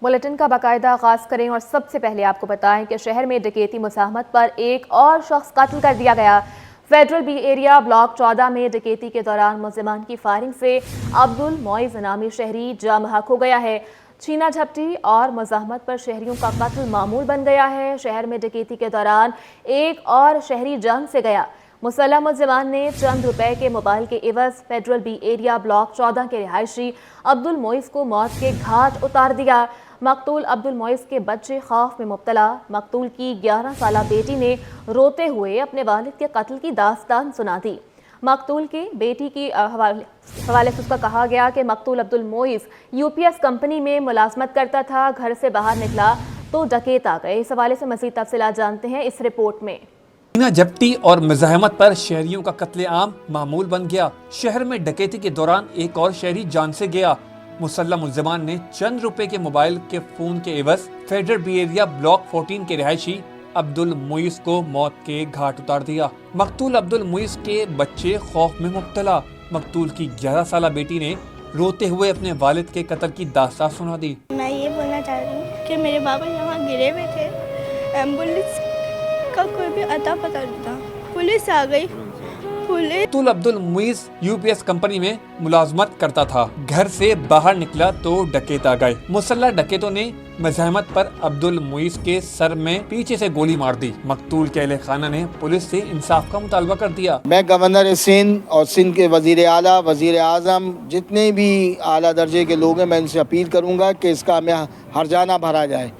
Bulletin का बाकायदा आगाज करें और सबसे पहले आपको बताएं कि शहर में डकैती मुज़ाहमत पर एक और शख्स कत्ल कर दिया गया। फेडरल बी एरिया ब्लॉक 14 में डकैती के दौरान मुलजिमान की फायरिंग से अब्दुल मोइज़ नामी शहरी जाँ बहक हो गया है। छीना झपटी और मुज़ाहमत पर शहरियों का कत्ल मामूल बन गया है। शहर में डकैती के दौरान एक और शहरी जान से गया। मुसल्लह मुलजिमान ने चंद रुपए के मोबाइल के एवज फेडरल बी एरिया ब्लॉक 14 के रिहायशी अब्दुल मोइज़ को मौत के घाट उतार दिया। मकतूल अब्दुल मोइज़ के बच्चे खौफ में मुब्तला। मकतूल की 11 साला बेटी ने रोते हुए अपने वालिद के कत्ल की दास्तान सुना दी। मकतूल की बेटी की हवाले से उसका कहा गया कि मकतूल अब्दुल मोइज़ यूपीएस कंपनी में मुलाजमत करता था। घर से बाहर निकला तो डकैत आ गए। इस हवाले से मज़ीद तफसीलात जानते हैं इस रिपोर्ट में। छीना झपटी और मुज़ाहमत पर शहरियों का कत्लेआम मामूल बन गया। शहर में डकैती के दौरान एक और शहरी जान से गया। मुसल्लह मुलजिमान ने चंद रुपए के मोबाइल के फोन के एवज फेडरल बी एरिया ब्लॉक 14 के रिहायशी अब्दुल मोइज़ को मौत के घाट उतार दिया। मकतूल अब्दुल मोइज़ के बच्चे खौफ में मुब्तला। मकतूल की 11 साला बेटी ने रोते हुए अपने वालिद के कत्ल की दास्तान सुना दी। मैं ये बोलना चाह रही हूँ कि मेरे बाबा यहाँ गिरे हुए थे, एम्बुलेंस का कोई भी अता पता नहीं था, पुलिस आ गई। मकतूल अब्दुल मोइज़ यूपीएस कंपनी में मुलाजमत करता था। घर से बाहर निकला तो डकैत आ गए। मुसल्लह डकैतों ने मुज़ाहमत पर अब्दुल मोइज़ के सर में पीछे से गोली मार दी। मकतूल के अहले खाना ने पुलिस से इंसाफ का मुतालबा कर दिया। मैं गवर्नर सिंध और सिंध के वज़ीर आला, वज़ीर आज़म, जितने भी आला दर्जे के लोग हैं, मैं इनसे अपील करूँगा कि इसका हमें हर्जाना भरा जाए।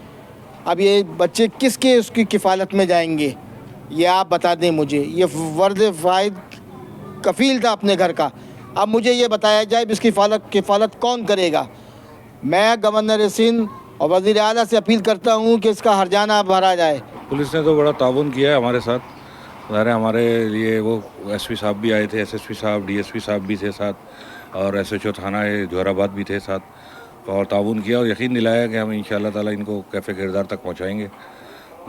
अब ये बच्चे किसके उसकी किफ़ालत में जाएंगे ये आप बता दें मुझे। ये वर्द फ़ायद कफ़ील था अपने घर का, अब मुझे ये बताया जाए इसकी किफ़ालत कौन करेगा। मैं गवर्नर सिंध और वज़ीर आला से अपील करता हूँ कि इसका हर्जाना भरा जाए। पुलिस ने तो बड़ा ताउन किया है हमारे साथ। ज़ाहिर है हमारे लिए वो एसपी साहब भी आए थे, एसएसपी साहब, डीएसपी साहब भी थे साथ, और एसएचओ थाना जोहराबाद भी थे साथ, और ताउन किया और यकीन दिलाया कि हम इंशाअल्लाह ताला इनको कैफ़े किरदार तक पहुँचाएँगे।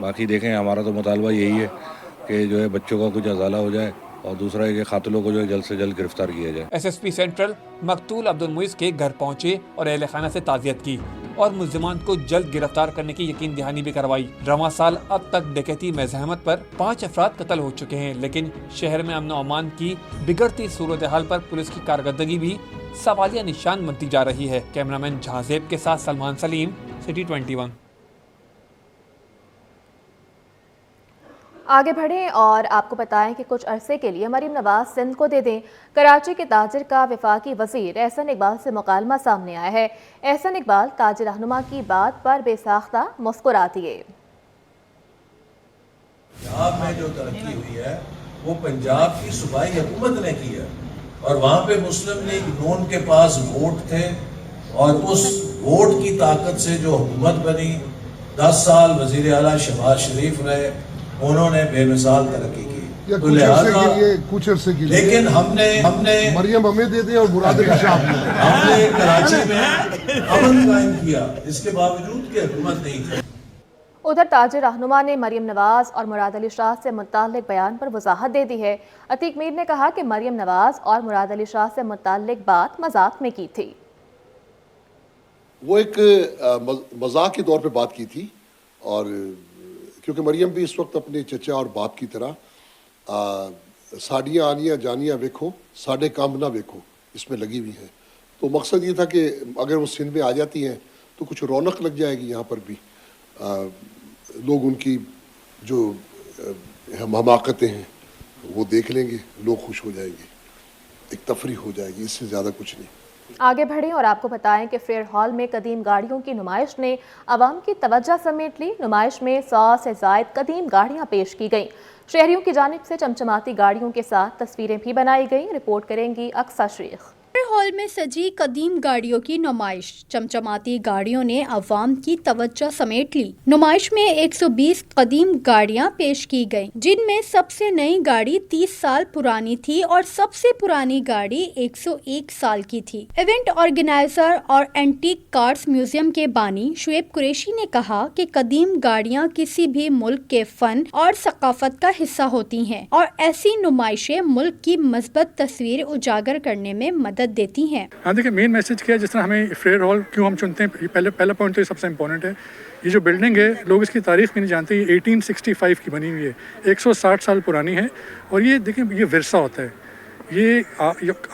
बाकी देखें, हमारा तो मुतालबा यही है कि जो है बच्चों का कुछ अजाला हो जाए, और दूसरा है कि कातिलों को जो है जल्द से जल्द गिरफ्तार किया जाए। एसएसपी सेंट्रल मकतूल अब्दुल मोइज़ के घर पहुंचे और अहले खाना से ताज़ियत की और मुलजिमान को जल्द गिरफ्तार करने की यकीन दहानी भी करवाई। रवां साल अब तक डकैती मुज़ाहमत पर 5 अफराद कत्ल हो चुके हैं, लेकिन शहर में अमन अमान की बिगड़ती सूरत हाल पर पुलिस की कारकर्दगी भी सवालिया निशान बनती जा रही है। कैमरामैन जहाजेब के साथ सलमान सलीम, सिटी 21। आगे बढ़ें और आपको बताएं कि कुछ अरसे के लिए मरीम नवाज सिंध को दे दें। कराची के ताजिर का वफाकी वजीर एहसन इकबाल से मुकालमा सामने आया है। एहसन इकबाल ताजिर रहनुमा की बात पर बेसाख्ता मुस्कुरा दिए। पंजाब में जो तरक्की हुई है वो पंजाब की सूबाई हुकूमत ने की है, और वहाँ पे मुस्लिम लीग नून के पास वोट थे, और उस वोट की ताकत से जो हुकूमत बनी, 10 साल वजीर आला शहबाज शरीफ रहे, उन्होंने बेमिसाल तरक्की की। तो कुछ अरसे के लिए लेकिन हमने मरियम हमें दे दी और मुराद अली शाह हमने कराची में अमन कायम किया, इसके बावजूद कि हुकूमत नहीं थी। उधर ताजिर रहनुमा ने मरियम नवाज और मुराद अली शाह से मुताल्लिक बयान पर वजाहत दे दी है। अतीक मीर ने कहा कि मरियम नवाज और मुराद अली शाह से मुताल्लिक बात मजाक में की थी। वो एक मजाक के तौर पे बात की थी, और क्योंकि मरियम भी इस वक्त अपने चचा और बाप की तरह साड़ियाँ आनियाँ जानियाँ देखो, साढ़े काम ना देखो, इसमें लगी हुई हैं। तो मकसद ये था कि अगर वो सिंध में आ जाती हैं तो कुछ रौनक लग जाएगी, यहाँ पर भी लोग उनकी जो हमाकतें हैं वो देख लेंगे, लोग खुश हो जाएंगे, एक तफरीह हो जाएगी, इससे ज़्यादा कुछ नहीं। आगे बढ़ें और आपको बताएं कि फेयर हॉल में कदीम गाड़ियों की नुमाइश ने आवाम की तवज्जो समेट ली। नुमाइश में 100 से ज़ायद कदीम गाड़ियां पेश की गईं। शहरियों की जानिब से चमचमाती गाड़ियों के साथ तस्वीरें भी बनाई गईं। रिपोर्ट करेंगी अक्सा शेख। हॉल में सजी कदीम गाड़ियों की नुमाइश, चमचमाती गाड़ियों ने अवाम की तवज्जो समेट ली। नुमाइश में 120 कदीम गाड़ियां पेश की गईं, जिनमें सबसे नई गाड़ी 30 साल पुरानी थी और सबसे पुरानी गाड़ी 101 साल की थी। इवेंट ऑर्गेनाइजर और एंटीक कार्स म्यूजियम के बानी शुएब कुरैशी ने कहा कि कदीम गाड़ियां किसी भी मुल्क के फन और सकाफत का हिस्सा होती हैं और ऐसी नुमाइशें मुल्क की मस्बत तस्वीर उजागर करने में मदद देती हैं। हाँ देखिए, मेन मैसेज क्या है, जिस तरह हमें फेयर हॉल क्यों हम चुनते हैं, ये पहला पॉइंट तो ये सबसे इम्पोर्टेंट है। ये जो बिल्डिंग है, लोग इसकी तारीख भी नहीं जानते, ये 1865 की बनी हुई है, 160 साल पुरानी है। और ये देखिए, ये विरसा होता है, ये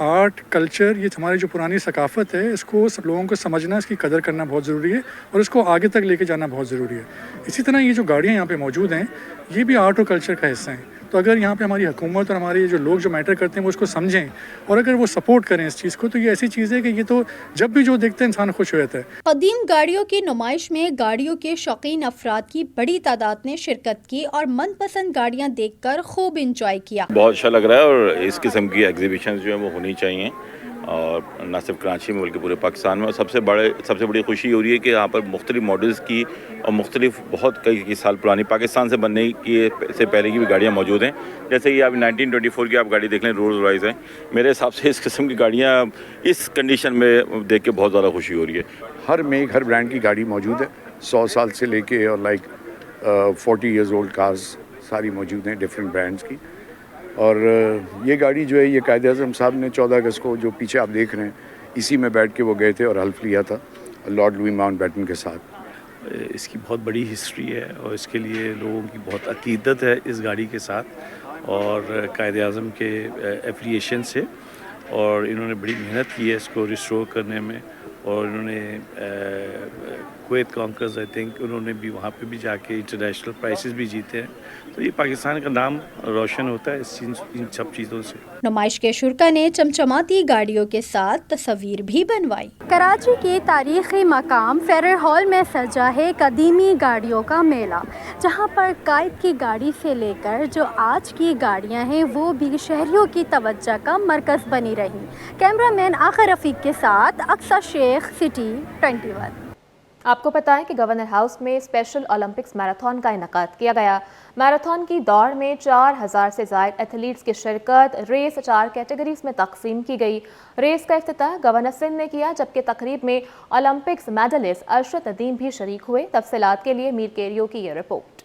आर्ट कल्चर, ये हमारी जो पुरानी सकाफ़त है, इसको सब लोगों को समझना, इसकी कदर करना बहुत ज़रूरी है और इसको आगे तक लेके जाना बहुत ज़रूरी है। इसी तरह ये जो गाड़ियाँ यहाँ पे मौजूद हैं, ये भी आर्ट और कल्चर का हिस्सा हैं। तो अगर यहाँ पे हमारी हुकूमत और हमारे जो लोग जो मैटर करते हैं वो उसको समझें और अगर वो सपोर्ट करें इस चीज़ को, तो ये ऐसी चीज़ है कि ये तो जब भी जो देखते हैं इंसान खुश हो जाता है। कदीम गाड़ियों की नुमाइश में गाड़ियों के शौकीन अफराद की बड़ी तादाद ने शिरकत की और मनपसंद गाड़ियाँ देखकर खूब इंजॉय किया। बहुत अच्छा लग रहा है और इस किस्म की एग्जीबिशन जो है वो होनी चाहिए, और न सिर्फ कराची में बल्कि पूरे पाकिस्तान में। और सबसे बड़ी खुशी हो रही है कि यहाँ पर मुख्तलिफ मॉडल्स की और मुख्तलिफ बहुत कई साल पुरानी पाकिस्तान से बनने की से पहले की भी गाड़ियाँ मौजूद हैं। जैसे कि आप 1924 की आप गाड़ी देख लें, रोल्स रॉयस है। मेरे हिसाब से इस किस्म की गाड़ियाँ इस कंडीशन में देख के बहुत ज़्यादा खुशी हो रही है। हर ब्रांड की गाड़ी मौजूद है, 100 साल से लेके और 40 ईयर्स ओल्ड कार्स सारी मौजूद हैं डिफरेंट ब्रांड्स की। और ये गाड़ी जो है, ये कायदे आज़म साहब ने 14 अगस्त को, जो पीछे आप देख रहे हैं, इसी में बैठ के वो गए थे और हल्फ लिया था लॉर्ड लुई माउंटबेटन के साथ। इसकी बहुत बड़ी हिस्ट्री है और इसके लिए लोगों की बहुत अकीदत है इस गाड़ी के साथ और कायदे आज़म के एफिलिएशन से, और इन्होंने बड़ी मेहनत की है इसको रिस्टोर करने में। और इन्होंने कुवैत कॉन्कर्स, आई थिंक उन्होंने भी वहाँ पे भी जाके इंटरनेशनल प्राइजेस भी जीते हैं। तो ये पाकिस्तान का नाम रोशन होता है इन सब चीज़ों से। नुमाइश के शुरका ने चमचमाती गाड़ियों के साथ तस्वीर भी बनवाई। कराची के तारीखी मकाम फेयर हॉल में सजा है कदीमी गाड़ियों का मेला, जहां पर कायद की गाड़ी से लेकर जो आज की गाड़ियां हैं वो भी शहरियों की तवज्जो का मरकज़ बनी रही। कैमरामैन आखिर रफीक के साथ अक्सा शेख, सिटी 21। आपको पता है कि गवर्नर हाउस में स्पेशल ओलंपिक्स मैराथन का इनेकाद किया गया। मैराथन की दौड़ में 4000 से ज़ायद एथलीट्स की शिरकत, रेस 4 कैटेगरीज में तकसीम की गई। रेस का इफ्तिताह गवर्नर सिंध ने किया, जबकि तकरीब में ओलंपिक्स मेडलिस्ट अरशद नदीम भी शरीक हुए। तफसीलात के लिए मीर केरियो की ये रिपोर्ट।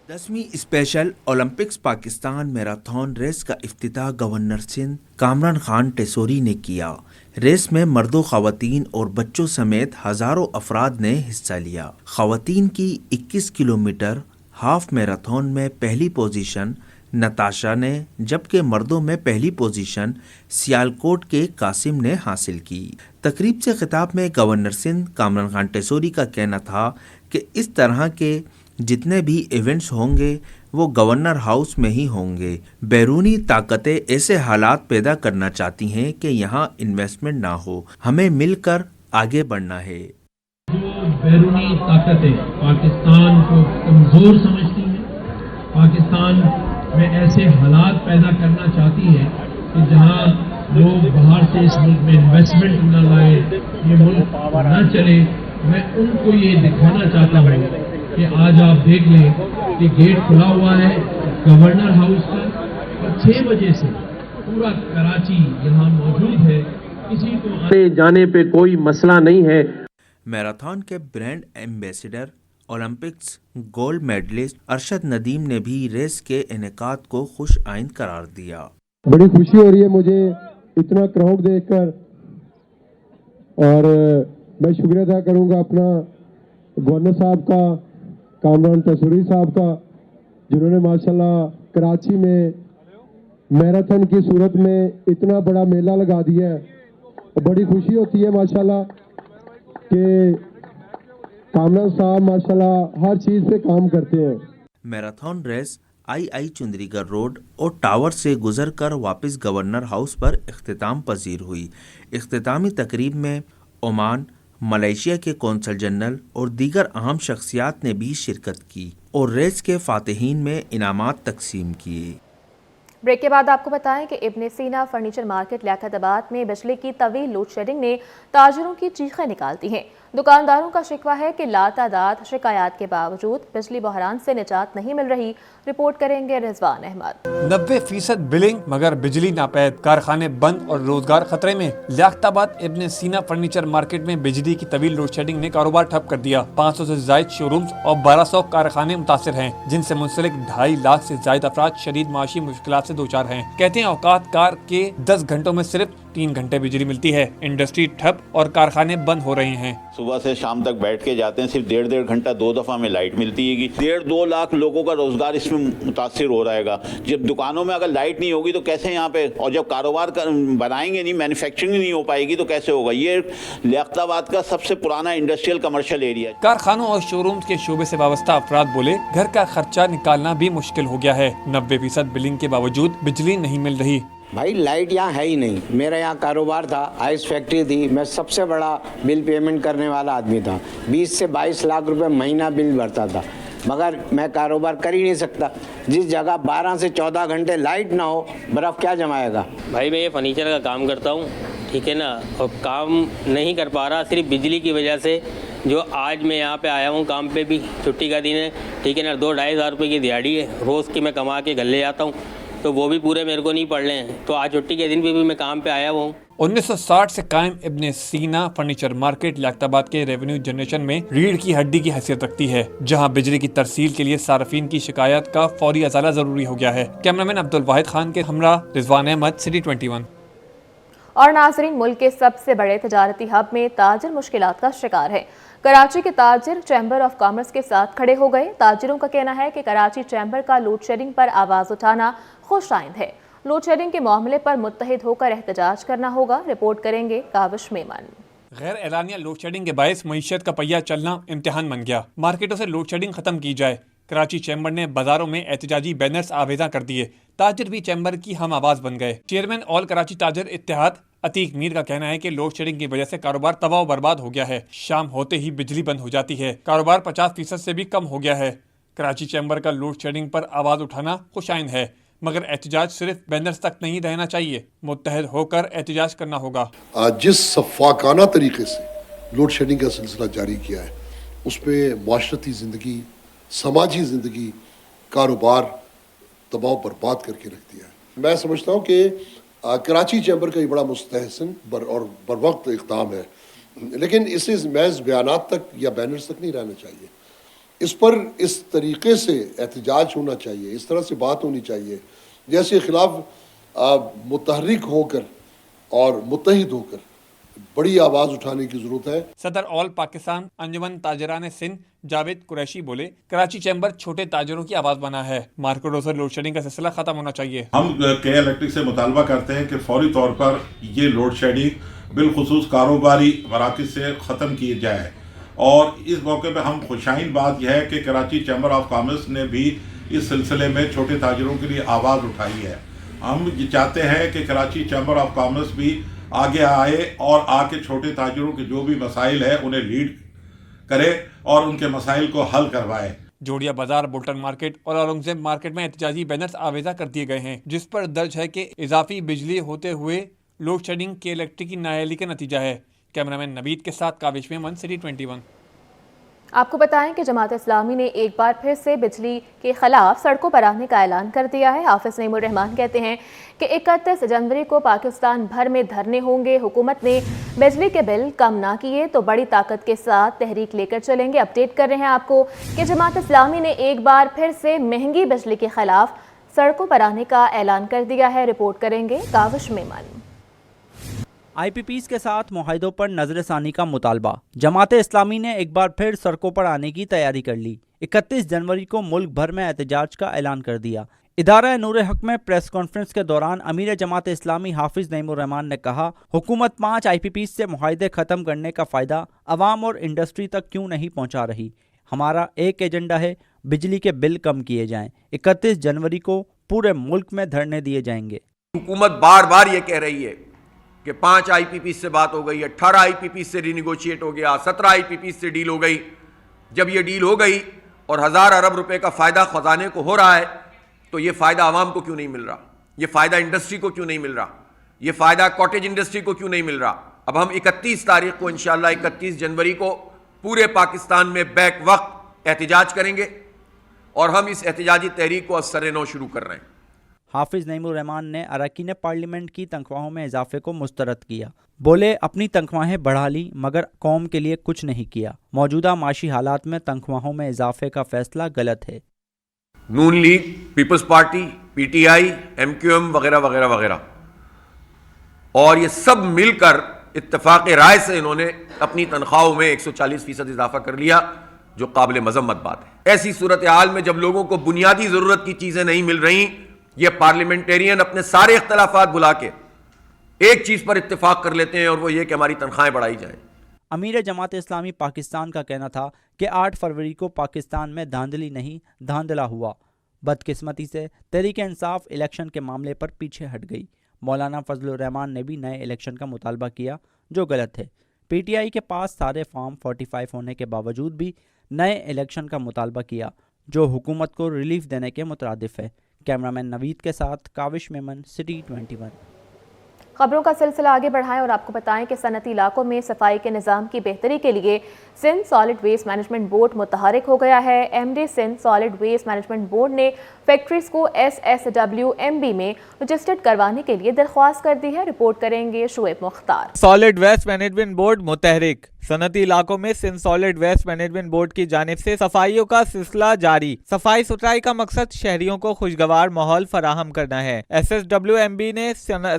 10वीं special Olympics Pakistan marathon race का इफ्तिताह गवर्नर सिंध कामरान खान टेसोरी ने किया। रेस में मर्दों, ख़वातीन और बच्चों समेत हज़ारों अफराद ने हिस्सा लिया। ख़वातीन की 21 किलोमीटर हाफ मैराथन में पहली पोजीशन नताशा ने, जबकि मर्दों में पहली पोजीशन सियालकोट के कासिम ने हासिल की। तकरीब से खिताब में गवर्नर सिंध कामरान खान टेसोरी का कहना था कि इस तरह के जितने भी इवेंट्स होंगे वो गवर्नर हाउस में ही होंगे। बैरूनी ताकतें ऐसे हालात पैदा करना चाहती हैं कि यहाँ इन्वेस्टमेंट ना हो, हमें मिलकर आगे बढ़ना है। जो बैरूनी ताकतें पाकिस्तान को कमज़ोर समझती हैं, पाकिस्तान में ऐसे हालात पैदा करना चाहती हैं कि जहाँ लोग बाहर से इस मुल्क में इन्वेस्टमेंट न लाए, ये मुल्क न चले, मैं उनको ये दिखाना चाहता हूँ कि आज आप देख लें कि गेट खुला हुआ है गवर्नर हाउस का और 6 बजे से पूरा कराची यहाँ मौजूद है, किसी को आने जाने पे कोई मसला नहीं है। मैराथन के brand ambassador Olympics gold medalist Arshad Nadeem ने भी रेस के इनेकाद को खुश आइंद करार दिया। बड़ी खुशी हो रही है मुझे इतना क्राउड देखकर, और मैं शुक्रिया अदा करूंगा अपना गवर्नर साहब का, कामरान टेसोरी साहब का, जिन्होंने माशाल्लाह कराची में मैराथन की सूरत में इतना बड़ा मेला लगा दिया है। बड़ी खुशी होती है माशाल्लाह कि कामरान साहब माशाल्लाह हर चीज़ पे काम करते हैं। मैराथन रेस आई चुंदरीगढ़ रोड और टावर से गुजरकर वापस गवर्नर हाउस पर इख्तिताम पजीर हुई। इख्तितामी तकरीब में ओमान, मलेशिया के कौंसल जनरल और दीगर अहम शख्सियात ने भी शिरकत की और रेस के फातिहीन में इनामात तकसीम किए। ब्रेक के बाद आपको बताएं कि इब्न सीना फर्नीचर मार्केट लियाकताबाद में बिजली की तवील लोड शेडिंग ने ताजरों की चीखें निकालती हैं। दुकानदारों का शिकवा है कि लातादाद शिकायत के बावजूद बिजली बहरान से निजात नहीं मिल रही। रिपोर्ट करेंगे रिजवान अहमद। 90% बिलिंग मगर बिजली नापैद, कारखाने बंद और रोजगार खतरे में। लियाकताबाद इब्न सीना फर्नीचर मार्केट में बिजली की तवील लोड शेडिंग ने कारोबार ठप कर दिया। 500 से ज्यादा शोरूम्स और 1200 कारखाने मुतासिर हैं, जिनसे मुंसलिक 2.5 लाख से ज्यादा अफराद शदीद माशी मुश्किलात से दो चार हैं। कहते हैं औकात कार के 10 घंटों में सिर्फ 3 घंटे बिजली मिलती है। इंडस्ट्री ठप और कारखाने बंद हो रहे हैं। सुबह से शाम तक बैठ के जाते हैं, सिर्फ 1.5 घंटा 2 दफ़ा में लाइट मिलती है। 1.5-2 लाख लोगों का रोजगार इसमें मुतासिर हो रहेगा। जब दुकानों में अगर लाइट नहीं होगी तो कैसे यहाँ पे, और जब कारोबार बनाएंगे नहीं, मैन्युफैक्चरिंग नहीं हो पाएगी तो कैसे होगा। ये लियाकताबाद का सबसे पुराना इंडस्ट्रियल कमर्शियल एरिया है। कारखानों और शोरूम के शोबे से वाबस्ता अफराद बोले, घर का खर्चा निकालना भी मुश्किल हो गया है। 90% बिलिंग के बावजूद बिजली नहीं मिल रही। भाई लाइट यहाँ है ही नहीं। मेरा यहाँ कारोबार था, आइस फैक्ट्री थी, मैं सबसे बड़ा बिल पेमेंट करने वाला आदमी था। 20 से 22 लाख रुपए महीना बिल भरता था, मगर मैं कारोबार कर ही नहीं सकता। जिस जगह 12 से 14 घंटे लाइट ना हो, बर्फ़ क्या जमाएगा। भाई मैं ये फर्नीचर का काम करता हूँ, ठीक है ना, और काम नहीं कर पा रहा सिर्फ बिजली की वजह से। जो आज मैं यहाँ पे आया हूँ काम पे भी, छुट्टी का दिन है, ठीक है ना, 2-2.5 हज़ार रुपये की दिहाड़ी है। रोज़ की मैं कमा के घर ले जाता हूँ, तो वो भी पूरे मेरे को नहीं पड़ रहे हैं। तो आज छुट्टी के दिन भी मैं काम पे आया हुआ हूँ। 1960 से कायम इब्ने सीना फर्नीचर मार्केट लियाकताबाद के रेवेन्यू जनरेशन में रीढ़ की हड्डी की हैसियत रखती है, जहां बिजली की तरसील के लिए सार्फिन की शिकायत का फौरी अज़ाला जरूरी हो गया है। कैमरामैन अब्दुल वाहिद खान के हमरा रिजवान अहमद, सिटी 21। और नाजरीन, मुल्क के सबसे बड़े तजारती हब में ताजिर मुश्किलात का शिकार है। कराची के ताजिर चैम्बर ऑफ कॉमर्स के साथ खड़े हो गए। ताजिरों का कहना है कि कराची चैम्बर का लोड शेडिंग पर आवाज़ उठाना खुश आइंद है। लोड शेडिंग के मामले पर मुत्तहिद होकर एहतजाज करना होगा। रिपोर्ट करेंगे काविश मेमन। गैर एलानिया लोड शेडिंग के बायस मईशत का पहिया चलना इम्तिहान बन गया। मार्केटों से लोड शेडिंग खत्म की जाए। कराची चैम्बर ने बाजारों में एहतजाजी बैनर्स आवेजा कर दिए। ताजिर भी चैम्बर की हम आवाज बन गए। चेयरमैन ऑल कराची ताजिर इत्तेहाद अतीक मीर का कहना है कि लोड शेडिंग की वजह से कारोबार तबाह बर्बाद हो गया है। शाम होते ही बिजली बंद हो जाती है। कारोबार 50% से भी कम हो गया है। कराची चैम्बर का लोड शेडिंग पर आवाज उठाना खुशाइन है, मगर एहतजाज सिर्फ बैनर्स तक नहीं रहना चाहिए। मुत्तहद होकर एहतजाज करना होगा। जिस सफाकाना तरीके से लोड शेडिंग का सिलसिला जारी किया है, उसमें माशरती ज़िंदगी, समाजी ज़िंदगी, कारोबार तबाह बर्बाद करके रख दिया है। मैं समझता हूँ कि कराची चैम्बर का ये बड़ा मुस्तहसन और बर वक्त इक़दाम है, लेकिन इसे महज बयानात तक या बैनर्स तक नहीं रहना चाहिए। इस पर इस तरीके से एहतजाज होना चाहिए, इस तरह से बात होनी चाहिए जैसे खिलाफ मुतहरिक होकर और मुत्तहिद होकर बड़ी आवाज़ उठाने की ज़रूरत है। सदर ऑल पाकिस्तान अंजुमन ताजरान सिंध जावेद कुरैशी बोले, कराची चैम्बर छोटे ताजरों की आवाज़ बना है। मार्केटों से लोड शेडिंग का सिलसिला खत्म होना चाहिए। हम के इलेक्ट्रिक से मुतालबा करते हैं कि फौरी तौर पर ये लोड शेडिंग बिलखुसूस कारोबारी मराकज़ से ख़त्म की जाए। और इस मौके पर हम खुशाइन बात यह है कि कराची चैम्बर ऑफ कॉमर्स ने भी इस सिलसिले में छोटे ताजरों के लिए आवाज़ उठाई है। हम ये चाहते हैं कि कराची चैम्बर ऑफ कॉमर्स भी आगे आए और आके छोटे ताजरों के जो भी मसाइल है उन्हें लीड करे और उनके मसाइल को हल करवाए। जोड़िया बाजार, बुल्टन मार्केट और औरंगजेब मार्केट में एहतजाजी बैनर्स आवेजा कर दिए गए हैं, जिस पर दर्ज है कि इजाफी बिजली होते हुए लोड शेडिंग के इलेक्ट्रिक की नाअहली का नतीजा है। कैमरामैन नवीद के साथ काविश मेमन, सिटी 21। आपको बताएं कि जमात इस्लामी ने एक बार फिर से बिजली के खिलाफ सड़कों पर आने का ऐलान कर दिया है। हाफिज नईमुर रहमान कहते हैं कि 31 जनवरी को पाकिस्तान भर में धरने होंगे। हुकूमत ने बिजली के बिल कम ना किए तो बड़ी ताकत के साथ तहरीक लेकर चलेंगे। अपडेट कर रहे हैं आपको कि जमात इस्लामी ने एक बार फिर से महंगी बिजली के खिलाफ सड़कों पर आने का ऐलान कर दिया है। रिपोर्ट करेंगे काविश मेमन। IPPs के साथ मुआहिदों पर नजरसानी का मुतालबा। जमात इस्लामी ने एक बार फिर सड़कों पर आने की तैयारी कर ली। 31 जनवरी को मुल्क भर में एहतजाज का ऐलान कर दिया। इदारा नूर हक में प्रेस कॉन्फ्रेंस के दौरान अमीर जमात इस्लामी हाफिज नईमुर रहमान ने कहा, हुकूमत 5 IPPs से मुआहिदे ख़त्म करने का फ़ायदा अवाम और इंडस्ट्री तक क्यों नहीं पहुँचा रही। हमारा एक एजेंडा है, बिजली के बिल कम किए जाएँ। 31 जनवरी को पूरे मुल्क में धरने दिए जाएंगे। हुकूमत बार बार ये कह रही है कि 5 IPPs से बात हो गई, 18 IPPs से रिनिगोशिएट हो गया, 17 IPPs से डील हो गई। जब ये डील हो गई और 1000 अरब रुपए का फ़ायदा ख़जाने को हो रहा है, तो ये फ़ायदा आवाम को क्यों नहीं मिल रहा? ये फ़ायदा इंडस्ट्री को क्यों नहीं मिल रहा? ये फ़ायदा कॉटेज इंडस्ट्री को क्यों नहीं मिल रहा? अब हम 31 तारीख को इंशाअल्लाह 31 जनवरी को पूरे पाकिस्तान में बैक वक्त एहतजाज करेंगे और हम इस एहतजाजी तहरीक को असर नौ शुरू कर रहे हैं। हाफिज नईमुर रहमान ने अरकान पार्लियामेंट की तनख्वाहों में इजाफे को मुस्तरद किया। बोले, अपनी तनख्वाहें बढ़ा ली मगर कौम के लिए कुछ नहीं किया। मौजूदा माशी हालात में तनख्वाहों में इजाफे का फैसला गलत है। Noon League, People's Party, PTI, MQM वगैरह वगैरह वगैरह اور یہ سب مل کر اتفاق رائے سے انہوں نے اپنی تنخواہوں میں 140% اضافہ کر لیا، جو قابل مذمت بات ہے۔ ایسی صورتحال میں جب لوگوں کو بنیادی ضرورت کی چیزیں نہیں مل رہی، یہ پارلیمنٹیرین اپنے سارے اختلافات بلا کے ایک چیز پر اتفاق کر لیتے ہیں، اور وہ یہ کہ ہماری تنخواہیں بڑھائی جائیں۔ امیر جماعت اسلامی پاکستان کا کہنا تھا کہ 8 فروری کو پاکستان میں دھاندلی نہیں دھاندلا ہوا۔ بدقسمتی سے تحریک انصاف الیکشن کے معاملے پر پیچھے ہٹ گئی۔ مولانا فضل الرحمان نے بھی نئے الیکشن کا مطالبہ کیا، جو غلط ہے۔ پی ٹی آئی کے پاس سارے فارم 45 ہونے کے باوجود بھی نئے الیکشن کا مطالبہ کیا، جو حکومت کو ریلیف دینے کے مترادف ہے۔ کیمرامین نوید کے ساتھ کاوش میمن، سٹی 21۔ خبروں کا سلسلہ آگے بڑھائیں اور آپ کو بتائیں کہ صنعتی علاقوں میں صفائی کے نظام کی بہتری کے لیے Sindh solid waste management board متحرک ہو گیا ہے۔ M D Sindh solid waste management board نے فیکٹریز کو SSWMB میں رجسٹرڈ کروانے کے لیے درخواست کر دی ہے۔ رپورٹ کریں گے Shoaib Mukhtar. Solid waste management board متحرک۔ صنعتی علاقوں میں Sindh solid waste management board کی جانب سے صفائیوں کا سلسلہ جاری۔ صفائی ستھرائی کا مقصد شہریوں کو خوشگوار ماحول فراہم کرنا ہے۔ SSWMB نے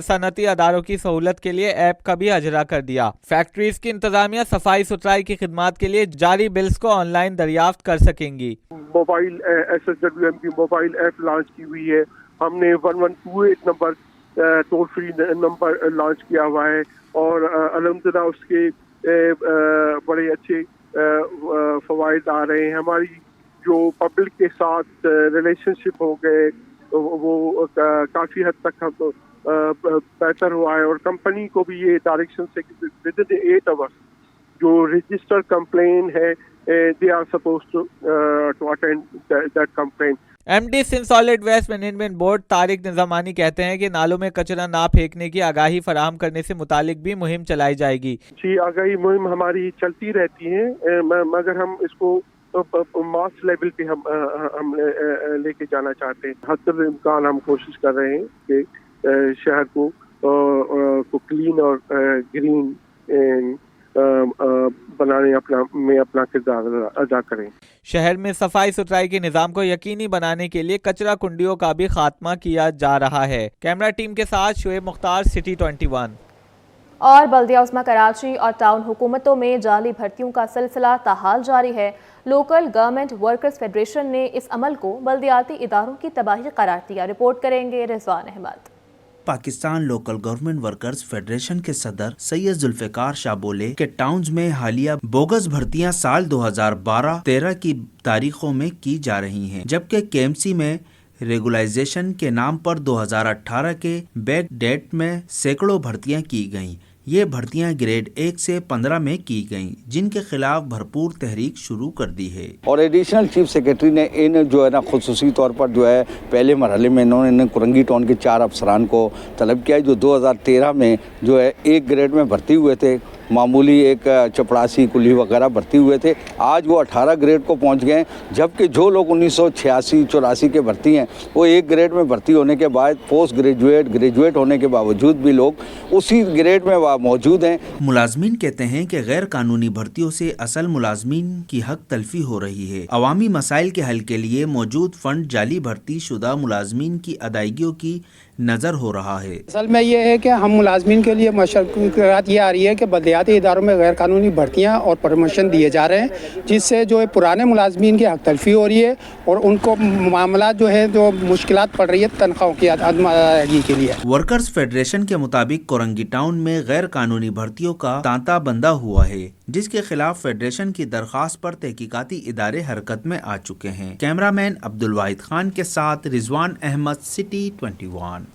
صنعتی اداروں کی سہولت کے لیے ایپ کا بھی اجرا کر دیا۔ فیکٹریز کی انتظامیہ صفائی ستھرائی کی خدمات کے لیے جاری بلز کو آن لائن دریافت کر سکیں گی۔ Mobile SSWMB mobile app launch کی ہوئی ہے۔ ہم نے 1128 number toll free number launch کیا ہوا ہے، اور الحمدللہ اس کے بڑے اچھے فوائد آ رہے ہیں۔ ہماری جو پبلک کے ساتھ ریلیشن شپ ہو گئے وہ کافی حد تک بہتر ہوا ہے، اور کمپنی کو بھی یہ ڈائریکشن سے ود ان 8 hours جو رجسٹر کمپلین ہے they are supposed to attend that complaint۔ M D Sindh solid waste management board Tariq Nizamani کہتے ہیں کہ نالوں میں کچرا نہ پھینکنے کی آگاہی فراہم کرنے سے متعلق بھی مہم چلائی جائے گی۔ جی، آگاہی مہم ہماری چلتی رہتی ہے، مگر ہم اس کو ماس لیول پہ ہم لے کے جانا چاہتے ہیں۔ حد الامکان ہم کوشش کر رہے ہیں کہ شہر کو کلین اور گرین بنانے میں اپنا کردار ادا کریں۔ شہر میں صفائی ستھرائی کے نظام کو یقینی بنانے کے لیے کچرا کنڈیوں کا بھی خاتمہ کیا جا رہا ہے۔ کیمرہ ٹیم کے ساتھ شعیب مختار، سٹی 21۔ اور بلدیہ عظمیٰ کراچی اور ٹاؤن حکومتوں میں جعلی بھرتیوں کا سلسلہ تاحال جاری ہے۔ لوکل گورنمنٹ ورکرز فیڈریشن نے اس عمل کو بلدیاتی اداروں کی تباہی قرار دیا۔ رپورٹ کریں گے Rizwan Ahmed. Pakistan local government workers federation کے صدر سید ذوالفقار شاہ بولے کہ ٹاؤنز میں حالیہ بوگس بھرتیاں سال 2012-13 کی تاریخوں میں کی جا رہی ہیں، جبکہ KMC میں ریگولائزیشن کے نام پر 2018 کے بیک ڈیٹ میں سینکڑوں بھرتیاں کی گئیں۔ یہ بھرتیاں گریڈ 1 سے 15 میں کی گئیں، جن کے خلاف بھرپور تحریک شروع کر دی ہے۔ اور ایڈیشنل چیف سیکرٹری نے جو ہے نا خصوصی طور پر جو ہے پہلے مرحلے میں انہوں نے کرنگی ٹاؤن کے 4 افسران کو طلب کیا، جو 2013 میں جو ہے 1 گریڈ میں بھرتی ہوئے تھے، معمولی ایک چپڑاسی کلی وغیرہ بھرتی ہوئے تھے، آج وہ 18 گریڈ کو پہنچ گئے، جبکہ جو لوگ 1986-84 کے بھرتی ہیں وہ 1 گریڈ میں بھرتی ہونے کے بعد پوسٹ گریجویٹ ہونے کے باوجود بھی لوگ اسی گریڈ میں موجود ہیں۔ ملازمین کہتے ہیں کہ غیر قانونی بھرتیوں سے اصل ملازمین کی حق تلفی ہو رہی ہے۔ عوامی مسائل کے حل کے لیے موجود فنڈ جعلی بھرتی شدہ ملازمین کی ادائیگیوں کی نظر ہو رہا ہے۔ اصل میں یہ ہے کہ ہم ملازمین کے لیے مشکلات یہ آ رہی ہے کہ بلدیاتی اداروں میں غیر قانونی بھرتیاں اور پروموشن دیے جا رہے ہیں، جس سے جو ہے پرانے ملازمین کی حق تلفی ہو رہی ہے، اور ان کو معاملات جو ہے جو مشکلات پڑ رہی ہے تنخواہوں کی عدم ادائیگی کے لیے۔ ورکرز فیڈریشن کے مطابق کورنگی ٹاؤن میں غیر قانونی بھرتیوں کا تانتا بندہ ہوا ہے، جس کے خلاف فیڈریشن کی درخواست پر تحقیقاتی ادارے حرکت میں آ چکے ہیں۔ کیمرہ مین عبدالواحد خان کے ساتھ رضوان احمد، سٹی 21۔